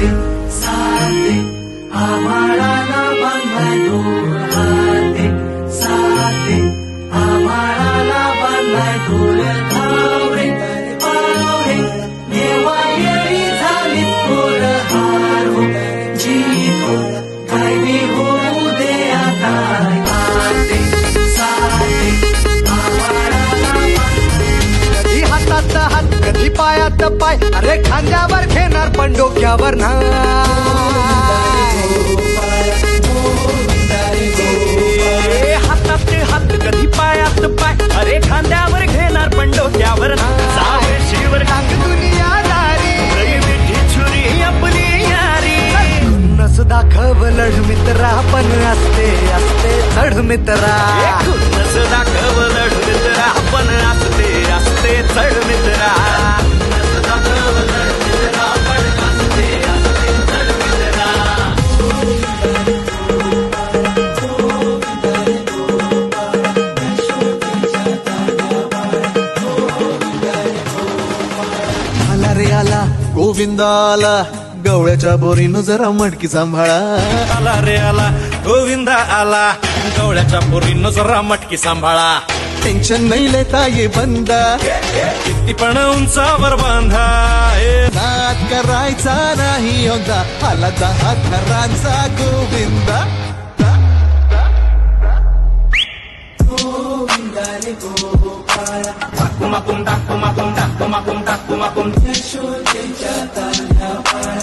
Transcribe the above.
साथे साथे आभाळाला बांधलाय दोर हाते साथे आभाळाला बांधलाय दोर धावरे पावरे देवा येळी झाली थोर हार हो जीतो गायबी होऊ दे आता साथे साथे आभाळाला कधी हातात हात कधी पायात पाय अरे खांद्यावर घेणार पण डोक्यावर हातात हात कधी पायात पाय अरे खांद्यावर घेणार पण डोक्यावर जावे शिवर दुनियादारी मिठी छुरी आपली यारी नस दाखव लढ मित्रा पण असते असते चढ मित्रा खुन्नस दाखव लढ मित्रा पण असते असते चढ मित्रा आला रे आला गोविंद आला गवळ्याच्या बोरीनं जरा मटकी सांभाळा आला रे आला गोविंदा आला गवळ्याच्या पोरीनं जरा मटकी सांभाळा टेन्शन नाही लेता ये बंदा किती पण उंचावर बांधा नाद करायचा नाही होता आला 10 थरांचा गोविंदा यशोदेच्या तान्ह्या पाळा